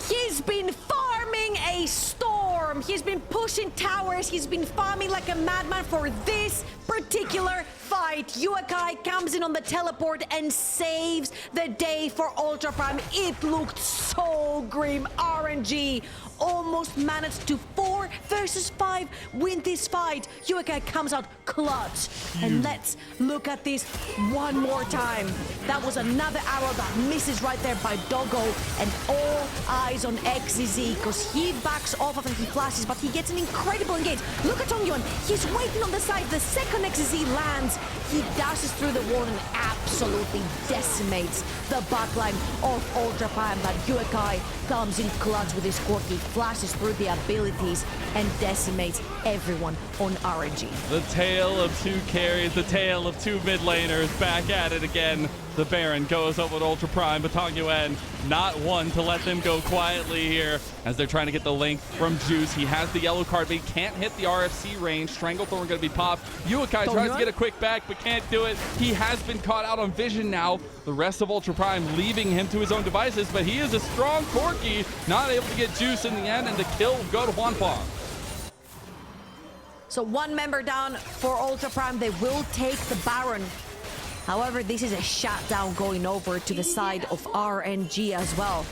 He's been farming a storm. He's been pushing towers. He's been farming like a madman for this particular fight. Yuekai comes in on the teleport and saves the day for Ultra Prime. It looked so grim. RNG almost managed to 4 versus 5 win this fight. Yuekai comes out clutch. And let's look at this one more time. That was another arrow that misses right there by Doggo, and all eyes on XZZ because he backs off of and he flashes, but he gets an incredible engage. Look at Tangyuan. He's waiting on the side. The second XZZ lands, he dashes through the wall and absolutely decimates the backline of Ultra Prime. But Yuekai comes in clutch with his quirky, flashes through the abilities and decimates everyone on RNG. The tale of 2 carries, the tale of 2 mid laners back at it again. The Baron goes up with Ultra Prime, but Tangyuan not one to let them go quietly here as they're trying to get the link from Juice. He has the yellow card, but he can't hit the RFC range. Stranglethorn going to be popped. Yuekai tries to get a quick back, but can't do it. He has been caught out on vision now. The rest of Ultra Prime leaving him to his own devices, but he is a strong Corki, not able to get Juice in the end, and the kill go to Huanfeng. So 1 member down for Ultra Prime. They will take the Baron. However, this is a shutdown going over to the side of RNG as well.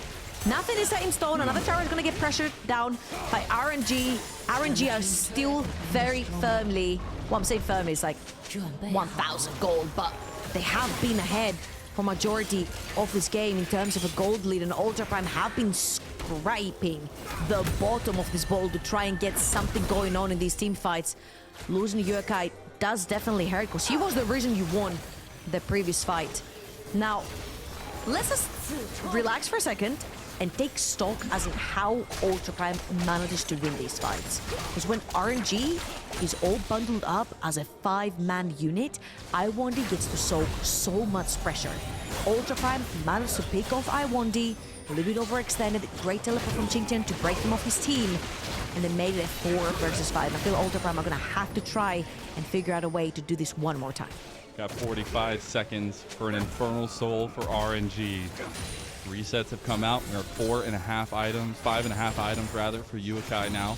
Nothing is set in stone. Another tower is going to get pressured down by RNG. RNG are still very firmly, well, I'm saying firmly, it's like 1,000 gold, but they have been ahead for majority of this game in terms of a gold lead, and Ultra Prime have been scraping the bottom of this bowl to try and get something going on in these team fights. Losing Yuekai does definitely hurt because he was the reason you won the previous fight. Now, let's just relax for a second and take stock as in how Ultra Prime manages to win these fights. Because when RNG is all bundled up as a 5-man unit, Iwandi gets to soak so much pressure. Ultra Prime managed to pick off Iwandi, a little bit overextended, great teleport from QingTian to break him off his team, and they made it a 4 versus 5. I feel Ultra Prime are gonna have to try and figure out a way to do this one more time. Got 45 seconds for an Infernal Soul for RNG. Resets have come out. There are 5.5 items rather for Yuekai now.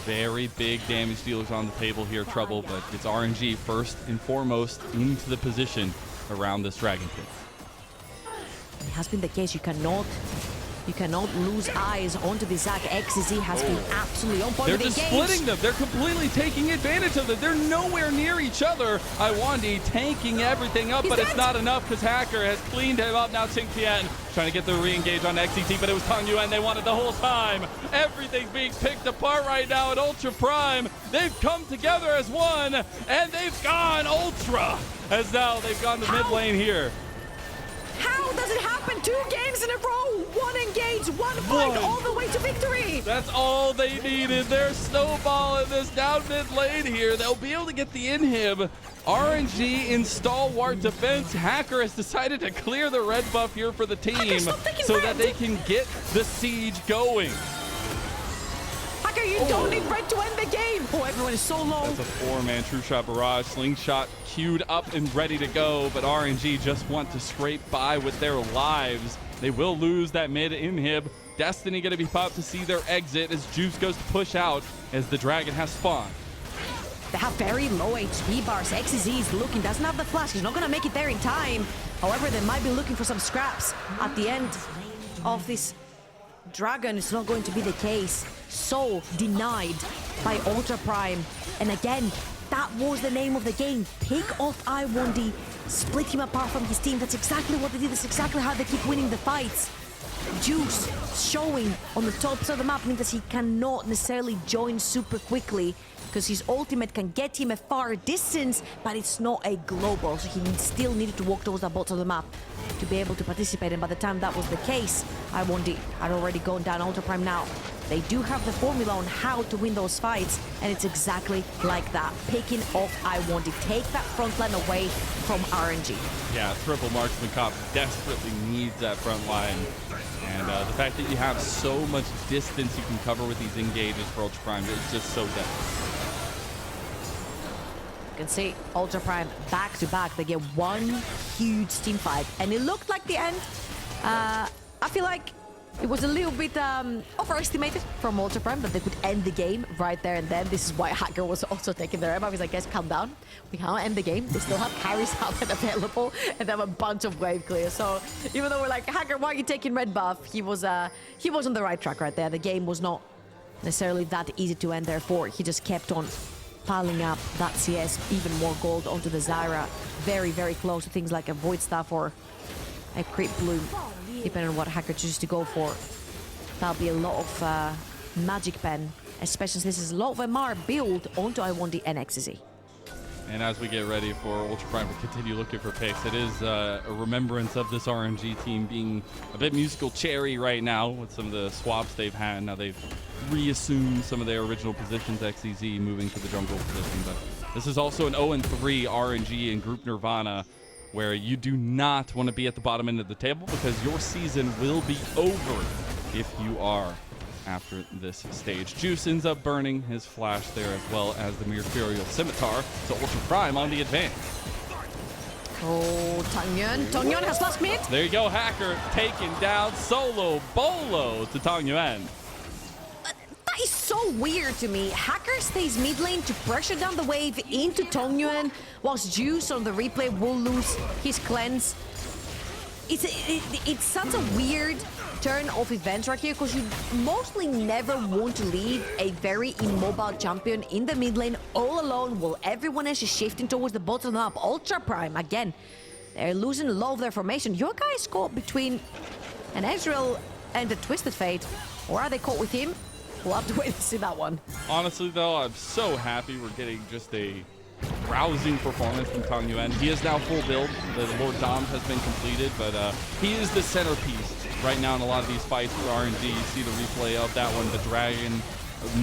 Very big damage dealers on the table here, Trouble, but it's RNG first and foremost into the position around this Dragon Pit. It has been the case. You cannot You cannot lose eyes onto the Zac. XZ has been absolutely on point They're with the just engage. splitting them. They're completely taking advantage of it. They're nowhere near each other. Iwandi tanking everything up, but it's not enough because Hacker has cleaned him up. Now QingTian trying to get the re-engage on XCT, but it was Tangyuan they wanted the whole time. Everything's being picked apart right now at Ultra Prime. They've come together as one, and they've gone Ultra. As now they've gone to mid lane here. How does it happen 2 games in a row? 1 engage, 1 fight, all the way to victory. That's all they needed. They're snowballing this down mid lane here. They'll be able to get the inhib. RNG in stalwart defense. Hacker has decided to clear the red buff here for the team so that they can get the siege going. Hacker, you don't need red to end the game. Oh, everyone is so low. That's a 4-man true shot barrage. Slingshot queued up and ready to go, but RNG just want to scrape by with their lives. They will lose that mid inhib. Destiny going to be popped to see their exit as Juice goes to push out as the dragon has spawned. They have very low HP bars. XZ is looking, doesn't have the flash. He's not going to make it there in time. However, they might be looking for some scraps at the end of this dragon. It's not going to be the case. So denied by Ultra Prime. And again, that was the name of the game. Pick off Iwandi, split him apart from his team. That's exactly what they did. That's exactly how they keep winning the fights. Juice showing on the top side of the map means that he cannot necessarily join super quickly because his ultimate can get him a far distance, but it's not a global, so he still needed to walk towards that bottom of the map to be able to participate. And by the time that was the case, Iwandi had already gone down. Ultra Prime now, they do have the formula on how to win those fights, and it's exactly like that. Picking off Iwandi, take that front line away from RNG. Yeah, triple marksman cop desperately needs that front line. And the fact that you have so much distance you can cover with these engages for Ultra Prime is just so deadly. You can see Ultra Prime back to back. They get one huge team fight, and it looked like the end. I feel like it was a little bit overestimated from Ultra Prime that they could end the game right there and then. This is why Hacker was also taking their buff. He's like, guys, calm down. We cannot end the game. They still have carries out and available, and they have a bunch of wave clear. So even though we're like, Hacker, why are you taking red buff? He was on the right track right there. The game was not necessarily that easy to end. Therefore, he just kept on piling up that CS, even more gold onto the Zyra. Very, very close to things like a Void Staff or a Creep Bloom, depending on what Hacker chooses to go for. That'll be a lot of Magic Pen, especially since this is a lot of MR build onto Iwandi and XZ. And as we get ready for Ultra Prime to continue looking for picks, it is a remembrance of this RNG team being a bit musical cherry right now with some of the swaps they've had. Now they've reassumed some of their original positions, XEZ moving to the jungle position. But this is also an 0-3 RNG in Group Nirvana, where you do not want to be at the bottom end of the table because your season will be over if you are after this stage. Juice ends up burning his flash there as well as the Mercurial Scimitar, so Ultra Prime on the advance. Oh, Tangyuan. Tangyuan has last mid. There you go, Hacker taking down solo bolo to Tangyuan. That is so weird to me. Hacker stays mid lane to pressure down the wave into Tangyuan, whilst Juice on the replay will lose his cleanse. It's such a weird turn of events right here because you mostly never want to leave a very immobile champion in the mid lane all alone while everyone else is shifting towards the bottom up. Ultra Prime, again, they're losing a lot of their formation. Yuekai is caught between an Ezreal and a Twisted Fate, or are they caught with him? We'll have to wait to see that one. Honestly, though, I'm so happy we're getting just a rousing performance from Tangyuan. He is now full build. The Lord Dom has been completed, but he is the centerpiece right now in a lot of these fights for RNG. You see the replay of that one, the Dragon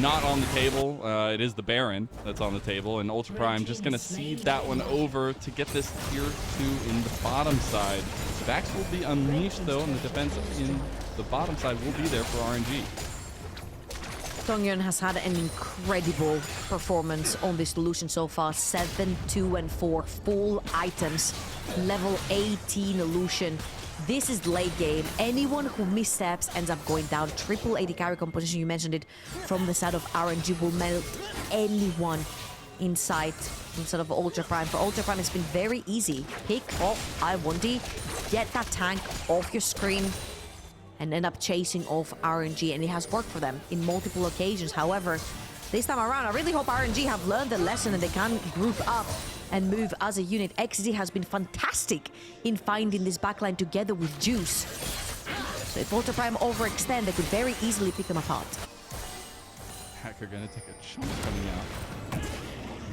not on the table. It is the Baron that's on the table, and Ultra Prime just going to cede that one over to get this tier 2 in the bottom side. Vax will be unleashed, though, and the defense in the bottom side will be there for RNG. Tangyuan has had an incredible performance on this Lucian so far. 7, 2, and 4 full items. Level 18 Lucian. This is late game. Anyone who missteps ends up going down. Triple AD carry composition, you mentioned it, from the side of RNG will melt anyone inside of Ultra Prime. For Ultra Prime, it's been very easy. Pick off Iwandi, get that tank off your screen, and end up chasing off RNG, and it has worked for them in multiple occasions. However, this time around, I really hope RNG have learned the lesson and they can group up and move as a unit. XZ has been fantastic in finding this backline together with Juice. So if Ultra Prime overextend, they could very easily pick them apart. Hacker gonna take a chunk coming out.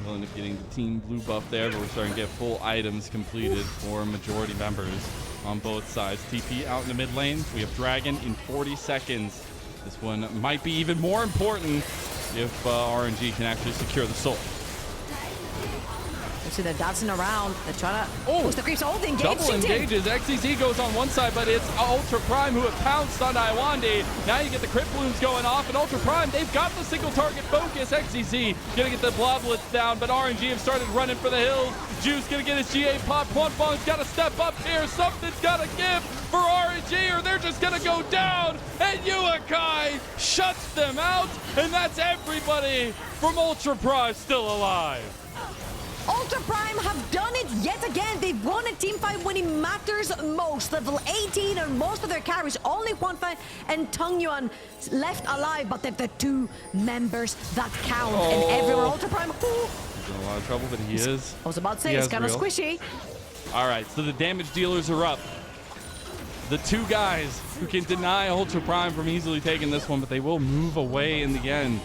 We'll end up getting the team blue buff there, but we're starting to get full items completed for majority members on both sides. TP out in the mid lane. We have Dragon in 40 seconds. This one might be even more important if RNG can actually secure the soul. You see they're dancing around. They're trying to push the creeps. Oh, the engage. Double engages. XCZ goes on one side, but it's Ultra Prime who have pounced on Iwandi. Now you get the crit blooms going off, and Ultra Prime, they've got the single target focus. XCZ gonna get the bloblets down, but RNG have started running for the hills. Juice gonna get his GA pop. Huanfeng's gotta step up here. Something's gotta give for RNG, or they're just gonna go down. And Yuekai shuts them out, and that's everybody from Ultra Prime still alive. Ultra Prime have done it yet again. They've won a team fight when it matters most. Level 18 and most of their carries. Only Huanfeng and Tangyuan left alive, but they're the two members that count. And everyone, Ultra Prime, He's in a lot of trouble, but he is. I was about to say, it's kind of squishy. All right, so the damage dealers are up. The two guys who can deny Ultra Prime from easily taking this one, but they will move away in the end.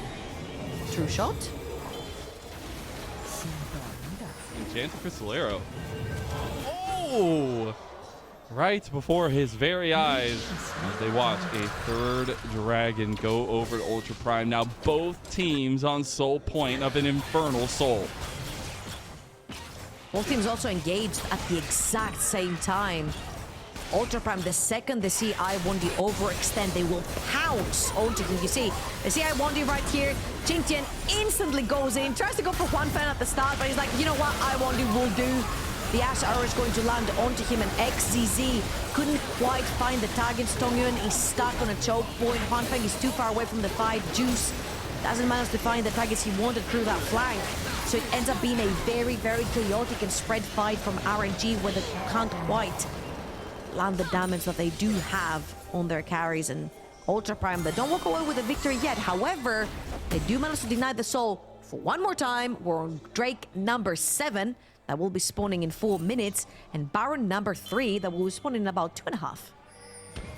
True shot. Cristolero. Oh! Right before his very eyes as they watch a third dragon go over to Ultra Prime. Now both teams on soul point of an infernal soul. Both teams also engaged at the exact same time. Ultra Prime, the second they see I1D overextend, they will pounce onto him. You see, they see I1D right here. QingTian instantly goes in, tries to go for Huanfeng at the start, but he's like, you know what, I1D will do. The Ash Arrow is going to land onto him, and XZZ couldn't quite find the target. Tangyuan is stuck on a choke point. Huanfeng is too far away from the fight. Juice doesn't manage to find the targets he wanted through that flank. So it ends up being a very, very chaotic and spread fight from RNG, where they can't quite land the damage that they do have on their carries. And Ultra Prime, they don't walk away with a victory yet. However, they do manage to deny the soul for one more time. We're on Drake number 7 that will be spawning in 4 minutes, and Baron number 3 that will be spawning in about 2.5.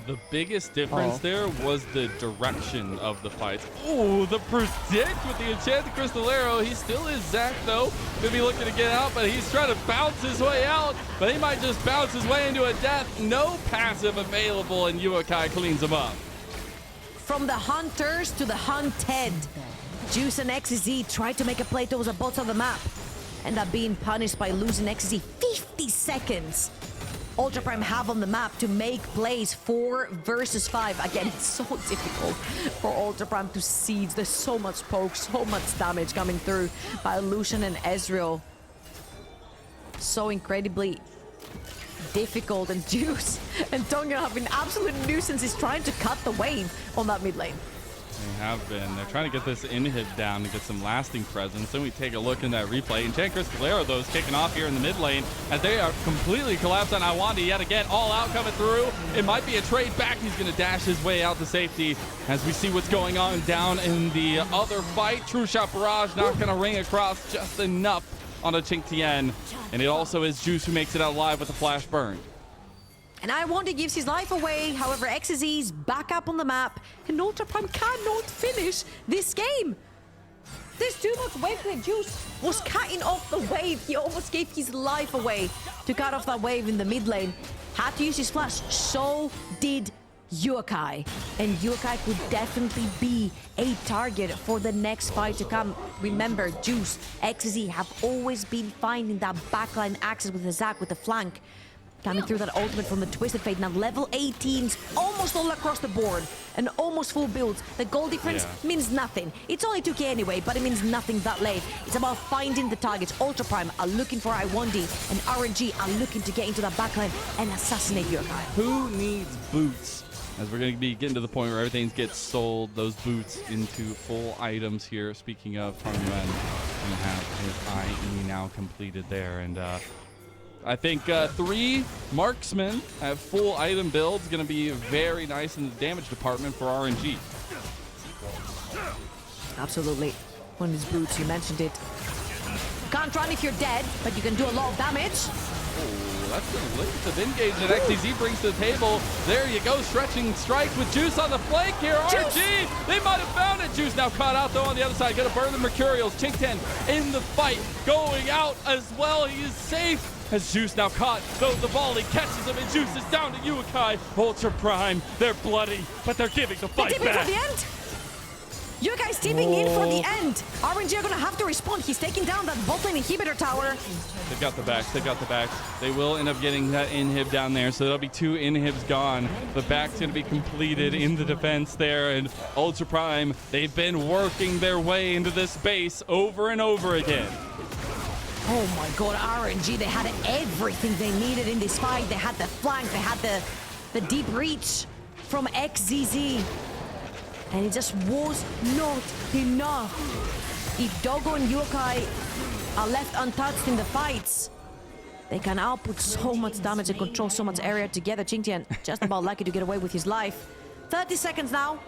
The biggest difference there was the direction of the fights. Oh, the predict with the enchanted Cristolero. He still is Zach, though. Gonna be looking to get out, but he's trying to bounce his way out. But he might just bounce his way into a death. No passive available, and Yuekai cleans him up. From the hunters to the hunted, Juice and XZ tried to make a play towards the bottom of the map. End up being punished by losing XZ 50 seconds. Ultra Prime have on the map to make plays 4 versus 5. Again, it's so difficult for Ultra Prime to siege. There's so much poke, so much damage coming through by Lucian and Ezreal. So incredibly difficult, and Juice and Tangyuan have been absolute nuisances trying to cut the wave on that mid lane. They have been. They're trying to get this inhib down to get some lasting presence. Then we take a look in that replay. And Cristolero, though, is kicking off here in the mid lane as they are completely collapsed on Iwandi yet again. All out coming through. It might be a trade back. He's going to dash his way out to safety as we see what's going on down in the other fight. True Shot Barrage not going to ring across just enough on a QingTian. And it also is Juice who makes it out alive with a flash burn. And I1D gives his life away. However, XZ is back up on the map, and Ultra Prime cannot finish this game. There's too much wave there. Juice was cutting off the wave. He almost gave his life away to cut off that wave in the mid lane. Had to use his flash. So did Yuekai. And Yuekai could definitely be a target for the next fight to come. Remember, Juice, XZ have always been finding that backline access with the Zac, with the flank. Coming through that ultimate from the Twisted Fate. Now level 18s almost all across the board and almost full builds. The goal difference means nothing. It's only 2k anyway, but it means nothing that late. It's about finding the targets. Ultra Prime are looking for I1D, and RNG are looking to get into that backline and assassinate Yuekai. Who needs boots? As we're going to be getting to the point where everything gets sold, those boots into full items here. Speaking of, Tangyuan going to have his IE now completed there, and I think 3 marksmen at full item builds going to be very nice in the damage department for RNG. Absolutely. One of his boots, you mentioned it. Can't run if you're dead, but you can do a lot of damage. Oh, that's the length of engage that XCZ brings to the table. There you go, stretching strike with Juice on the flank here. Juice. RNG, they might have found it. Juice now caught out though on the other side. Gonna burn the Mercurials. QingTian in the fight, going out as well. He is safe. As Juice now caught, though the volley catches him, and Juice is down to Yuekai. Ultra Prime, they're bloody, but they're giving the fight back. For the end? Yuekai's teaming in for the end. RNG are gonna have to respond. He's taking down that bot lane inhibitor tower. They've got the backs, they've got the backs. They will end up getting that inhib down there, so there'll be 2 inhibs gone. The back's gonna be completed in the defense there, and Ultra Prime, they've been working their way into this base over and over again. Oh my god, RNG, they had everything they needed in this fight. They had the flank, they had the deep reach from XZZ. And it just was not enough. If Doggo and Yuekai are left untouched in the fights, they can output so much damage and control so much area together. QingTian just about lucky to get away with his life. 30 seconds now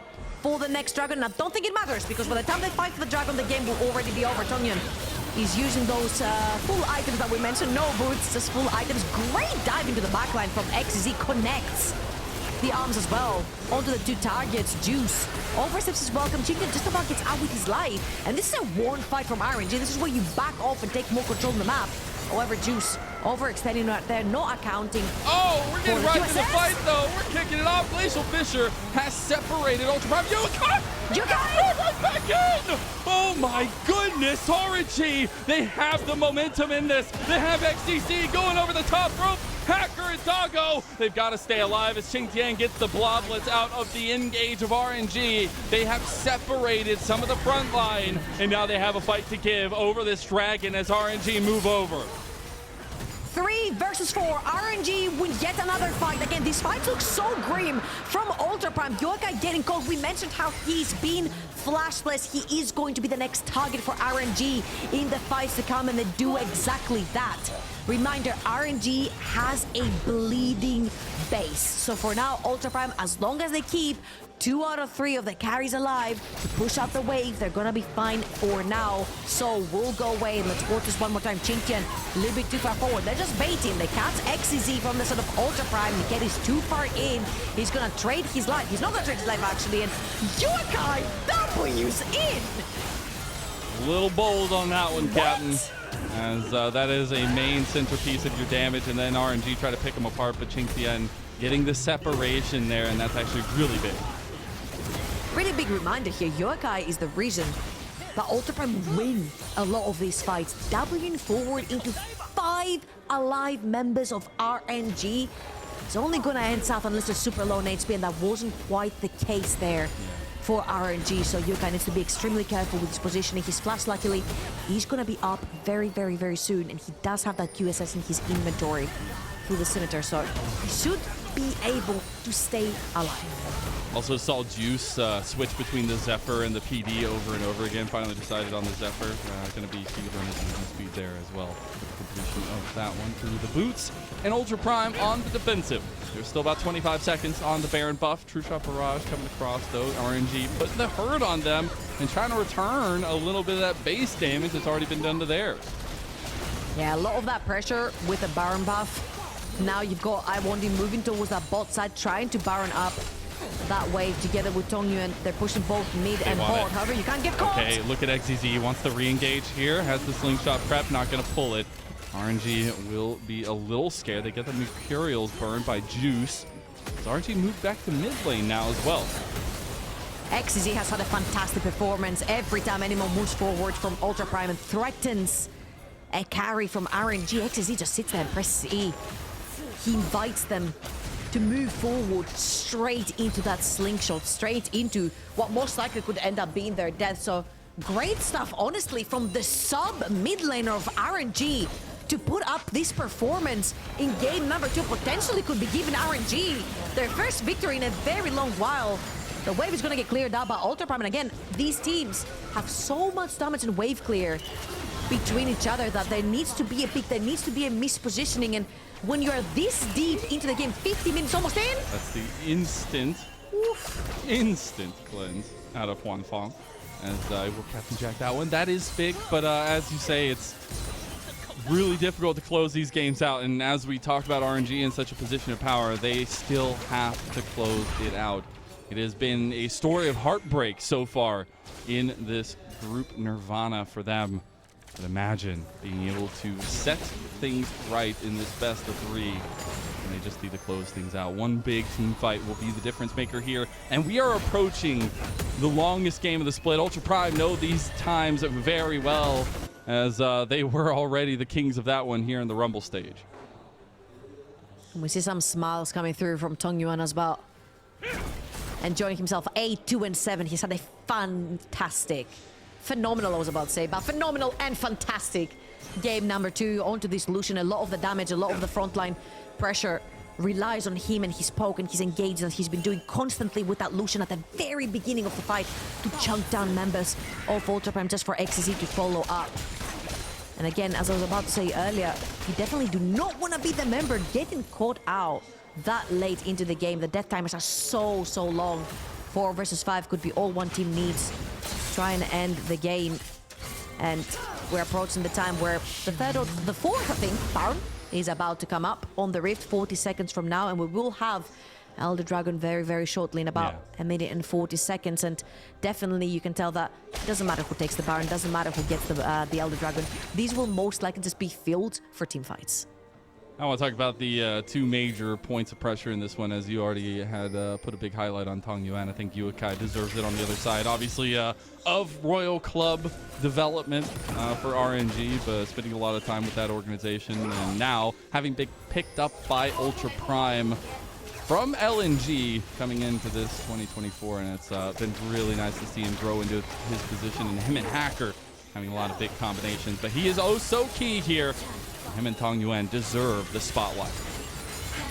for the next dragon. I don't think it matters, because by the time they fight for the dragon, the game will already be over. Tangyuan is using those full items that we mentioned. No boots, just full items. Great dive into the backline from XZ. Connects the arms as well onto the 2 targets. Juice oversteps his welcome. QingTian just about gets out with his life. And this is a worn fight from RNG. This is where you back off and take more control of the map. However, Juice overextending right there, not accounting. Oh, we're getting right into the fight though. We're kicking it off. Glacial Fisher has separated Ultra Prime. Yuekai! Right back in! Oh my goodness, RNG! They have the momentum in this. They have XCC going over the top rope. Hacker and Doggo, they've got to stay alive as QingTian gets the bloblets out of the engage of RNG. They have separated some of the front line, and now they have a fight to give over this dragon as RNG move over. 3 versus 4. RNG wins yet another fight. Again, these fights look so grim from Ultra Prime. Yuekai getting caught. We mentioned how he's been flashless. He is going to be the next target for RNG in the fights to come, and they do exactly that. Reminder, RNG has a bleeding base. So for now, Ultra Prime, as long as they keep 2 out of 3 of the carries alive to push out the wave, they're gonna be fine for now. So we'll go away. Let's watch this one more time. QingTian, a little bit too far forward. They're just baiting. They catch XCZ from the sort of Ultra Prime. Niket is too far in. He's gonna trade his life. He's not gonna trade his life, actually. And Yuekai W's in. A little bold on that one, Captain. As that is a main centerpiece of your damage, and then RNG try to pick them apart, but QingTian getting the separation there, and that's actually really big. Really big reminder here, Yuekai is the reason that Ultra Prime win a lot of these fights, doubling forward into 5 alive members of RNG. It's only gonna end south unless they're super low in HP, and that wasn't quite the case there for RNG, so Yuekai needs to be extremely careful with his positioning. His flash, luckily, he's gonna be up very, very, very soon, and he does have that QSS in his inventory through the Scimitar, so he should be able to stay alive. Also saw Juice switch between the Zephyr and the PD over and over again. Finally decided on the Zephyr. Going to be huge on his movement speed there as well. Completion of that one through the boots. And Ultra Prime on the defensive. There's still about 25 seconds on the Baron buff. True Shot Barrage coming across though. RNG putting the hurt on them and trying to return a little bit of that base damage that's already been done to theirs. Yeah, a lot of that pressure with the Baron buff. Now you've got iWandi moving towards that bot side, trying to Baron up that wave together with Tangyuan. They're pushing both mid and bot. However, you can't get caught. Okay, look at XZZ. Wants to re-engage here. Has the slingshot prep. Not going to pull it. RNG will be a little scared. They get the Mercurials burned by Juice. So RNG moved back to mid lane now as well. XZ has had a fantastic performance. Every time anyone moves forward from Ultra Prime and threatens a carry from RNG, XZ just sits there and presses E. He invites them to move forward straight into that slingshot, straight into what most likely could end up being their death. So great stuff, honestly, from the sub-mid laner of RNG to put up this performance in game number 2. Potentially could be giving RNG their first victory in a very long while. The wave is going to get cleared out by Ultra Prime, and again, these teams have so much damage in wave clear between each other, that there needs to be a pick, there needs to be a mispositioning, and when you're this deep into the game, 50 minutes almost in. That's the instant cleanse out of Huanfeng. As will Captain Jack that one. That is big, but as you say, it's really difficult to close these games out. And as we talked about RNG in such a position of power, they still have to close it out. It has been a story of heartbreak so far in this group Nirvana for them. But imagine being able to set things right in this best of three. And they just need to close things out. One big team fight will be the difference maker here. And we are approaching the longest game of the split. Ultra Prime know these times very well, as they were already the kings of that one here in the Rumble stage. And we see some smiles coming through from Tangyuan as well. Enjoying himself 8-2-7. He's had a fantastic, phenomenal, I was about to say, but phenomenal and fantastic game number 2 onto this Lucian. A lot of the damage, a lot of the frontline pressure relies on him and his poke and his engage that he's been doing constantly with that Lucian at the very beginning of the fight to chunk down members of Ultra Prime just for XCZ to follow up. And again, as I was about to say earlier, you definitely do not want to be the member getting caught out that late into the game. The death timers are so long. 4 versus 5 could be all one team needs to try and end the game. And we're approaching the time where the third or the fourth, I think, Baron is about to come up on the Rift 40 seconds from now, and we will have Elder Dragon very shortly in about a minute and 40 seconds. And definitely you can tell that it doesn't matter who takes the Baron, doesn't matter who gets the Elder Dragon. These will most likely just be filled for team fights. I want to talk about the 2 major points of pressure in this one, as you already had put a big highlight on Tangyuan. I think Yuekai deserves it on the other side. Obviously, of Royal Club development for RNG, but spending a lot of time with that organization. And now, having been picked up by Ultra Prime from LNG coming into this 2024. And it's been really nice to see him grow into his position, and him and Hacker having a lot of big combinations. But he is oh so key here. Him and Tangyuan deserve the spotlight.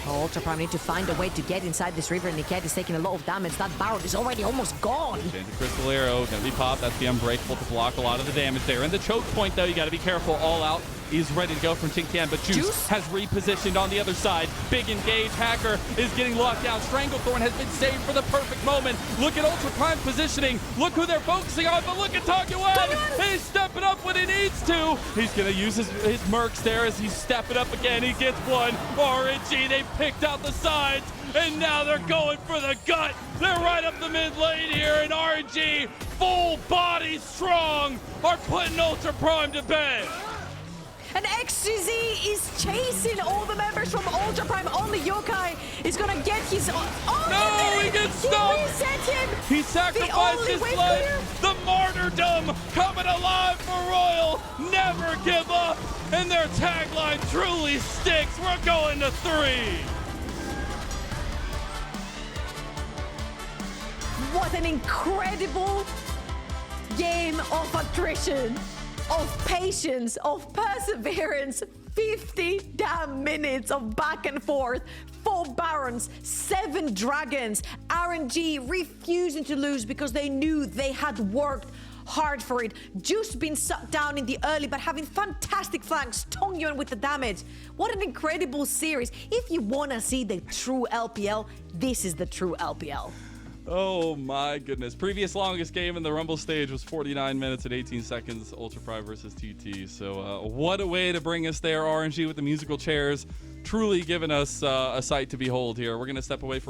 Oh, Ultra Prime need to find a way to get inside this river. Niket is taking a lot of damage. That Baron is already almost gone. Change the Crystal Arrow, gonna be popped. That's the Unbreakable to block a lot of the damage there. And the choke point, though, you gotta be careful. All out is ready to go from QingTian, but Juice has repositioned on the other side. Big engage. Hacker is getting locked down. Stranglethorn has been saved for the perfect moment. Look at Ultra Prime positioning. Look who they're focusing on, but look at Tangyuan. He's stepping up when he needs to. He's gonna use his mercs there as he's stepping up again. He gets one. RNG, they picked out the sides, and now they're going for the gut. They're right up the mid lane here, and RNG, full body strong, are putting Ultra Prime to bed. And XGZ is chasing all the members from Ultra Prime. Only Yuekai is gonna get his own. No, he gets stuck. He reset him. He sacrificed his life. The martyrdom coming alive for Royal. Never give up. And their tagline truly sticks. We're going to 3. What an incredible game of attrition, of patience, of perseverance. 50 damn minutes of back and forth. 4 Barons, 7 Dragons. RNG refusing to lose because they knew they had worked hard for it. Juice being sucked down in the early, but having fantastic flanks. Tangyuan with the damage. What an incredible series. If you want to see the true LPL, this is the true LPL. Oh my goodness. Previous longest game in the Rumble stage was 49 minutes and 18 seconds, Ultra Prime versus TT. So what a way to bring us there. RNG with the musical chairs truly giving us a sight to behold here. We're going to step away for